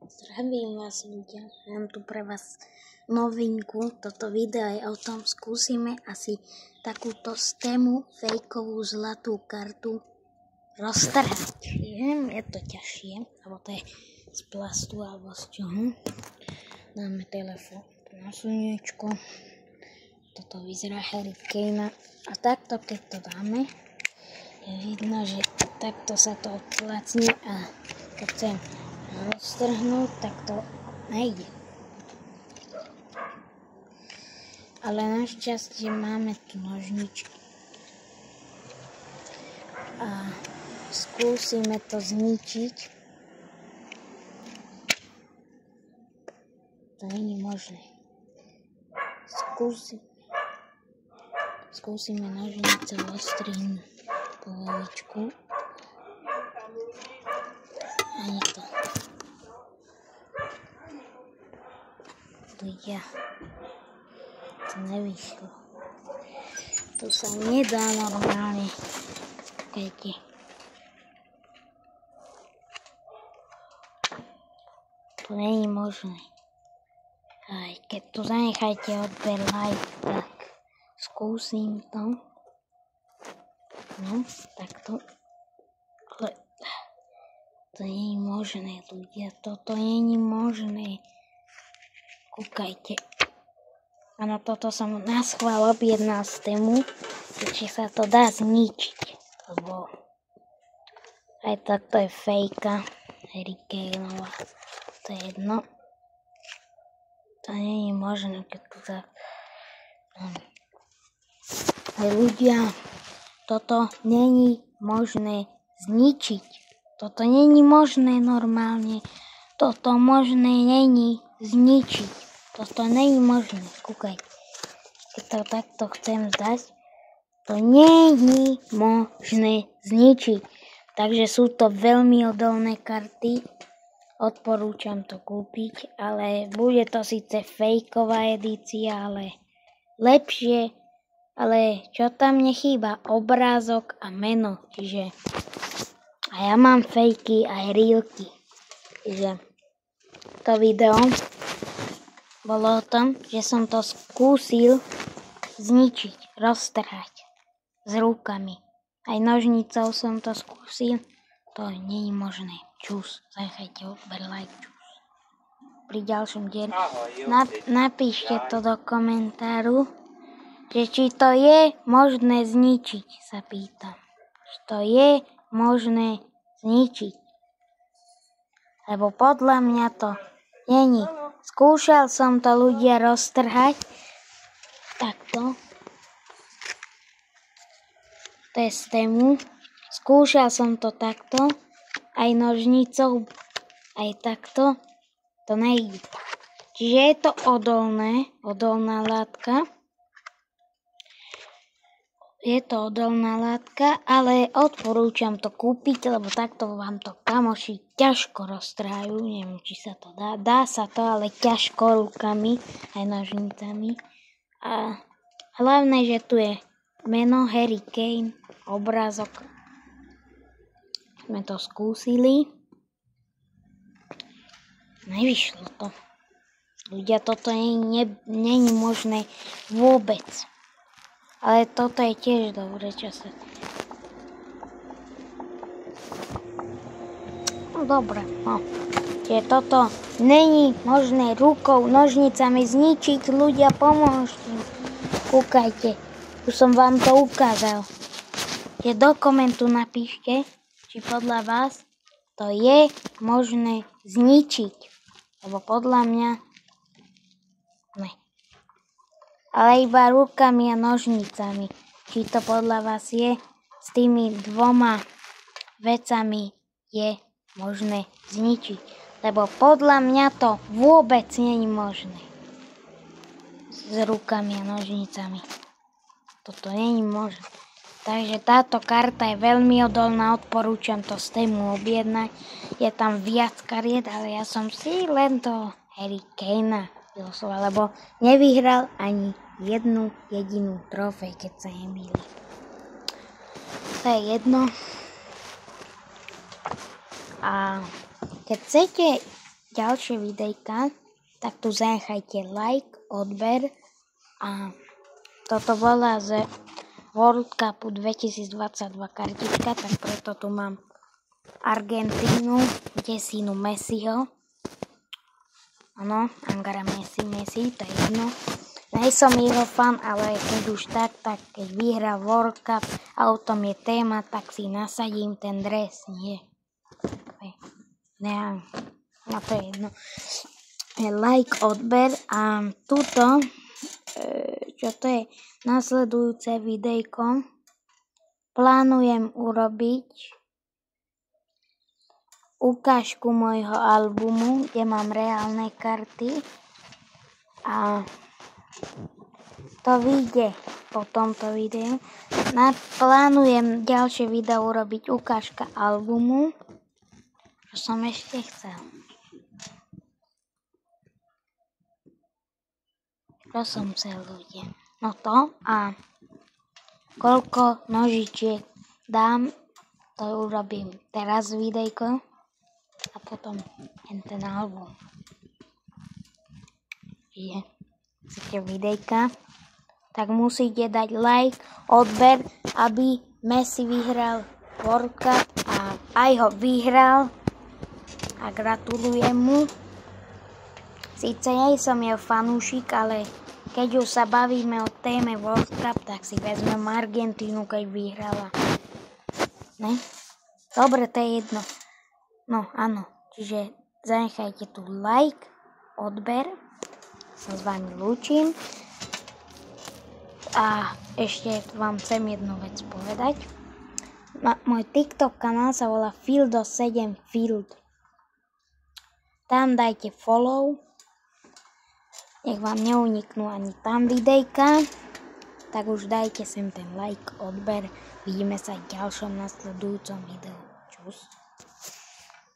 Zdravím vás ľudia, mám tu pre vás novinku, toto video je o tom, skúsime asi takúto stému fejkovú zlatú kartu roztrhať. Je to ťažšie, alebo to je z plastu alebo z čoho. Dáme telefón na slniečko, toto vyzerá Harry Kane a takto keď to dáme, je vidno, že takto sa to odplacne a keď chcem roztrhnúť, tak to nejde. Ale našťastie máme tu nožničky. A skúsime to zničiť. To nie je možné. Skúsime nožnicou ostrihnúť polovičku. Ani to. Ľudia, to nevyšlo. Tu sa nedá normálne. Kajte. To nie je možné. Aj keď tu zanechajte odber like, tak skúsim to. No, takto. Ale to nie je možné, ľudia. Toto nie je možné. Kúkajte. Áno, toto som naschvál objednal z tému, či sa to dá zničiť. Lebo aj takto je fejka. Harry Kaneová. To je jedno. To nie je možné, keď to tak... Aj ľudia, toto nie je možné zničiť. Toto nie je možné normálne. Toto možné nie je zničiť. Toto nie je možné. Kúkaj. Keď to takto chcem zdať, to nie je možné zničiť. Takže sú to veľmi odolné karty. Odporúčam to kúpiť, ale bude to síce fejková edícia, ale lepšie. Ale čo tam nechýba? Obrázok a meno. Čiže a ja mám fejky aj reelky. Čiže to video bolo o tom, že som to skúsil zničiť, roztrhať s rukami. Aj nožnicou som to skúsil. To nie je možné. Čus, zachajte odber like, čus. Pri ďalšom dieli napíšte to do komentáru, že či to je možné zničiť, sa pýtam. Či to je možné zničiť. Lebo podľa mňa to není. Skúšal som to ľudia roztrhať. Takto. To je z tému. Skúšal som to takto. Aj nožnicou. Aj takto. To nejde. Čiže je to odolné. Odolná látka. Je to odolná látka, ale odporúčam to kúpiť, lebo takto vám to kamoši ťažko roztrhajú. Neviem, či sa to dá. Dá sa to, ale ťažko rukami, aj nožnicami. A hlavné, že tu je meno Harry Kane, obrázok. Sme to skúsili. Nevyšlo to. Ľudia, toto nie je možné vôbec. Ale toto je tiež dobré, čo sa... No dobre, no. Čiže toto není možné rukou, nožnicami zničiť. Ľudia, pomôžte. Kúkajte. Už som vám to ukázal. Čiže do komentu napíšte, či podľa vás to je možné zničiť. Lebo podľa mňa... Ne. Ale iba rukami a nožnicami. Či to podľa vás je s tými dvoma vecami je možné zničiť. Lebo podľa mňa to vôbec nie je možné. S rukami a nožnicami. Toto nie je možné. Takže táto karta je veľmi odolná. Odporúčam to z tému objednať. Je tam viac kariet, ale ja som si len toho Harry Kanea vylosoval, lebo nevyhral ani jednu jedinú trofej, keď sa nemýlim. To je jedno. A keď chcete ďalšie videjka, tak tu zanechajte like, odber a toto bola z World Cupu 2022 kartička, tak preto tu mám Argentínu, desínu Messiho. Áno, Angara Messi, to je jedno. Nejsom jeho fan, ale keď už tak keď vyhrá World Cup a o tom je téma, tak si nasadím ten dres, nie. Ne, no to je jedno. Like, odber a tuto, čo to je nasledujúce videjko, plánujem urobiť ukážku môjho albumu, kde mám reálne karty a to vyjde po tomto videu. Plánujem ďalšie video urobiť ukážka albumu, čo som ešte chcel. Čo som chcel, ľudia? No to a koľko nožičiek dám, to urobím teraz videjko a potom ten album. Chcete videjka, tak musíte dať like, odber, aby Messi vyhral World Cup a aj ho vyhral a gratulujem mu. Sice nie som jeho fanúšik, ale keď už sa bavíme o téme World Cup, tak si vezmem Argentínu, keď vyhrala. Ne? Dobre, to je jedno. No, áno. Čiže zanechajte tu like, odber. Sa s vami lúčim. A ešte vám chcem jednu vec povedať. Môj TikTok kanál sa volá Fildo7Fild. Tam dajte follow. Nech vám neuniknú ani tam videjka. Tak už dajte sem ten like, odber. Vidíme sa v ďalšom nasledujúcom videu. Čus.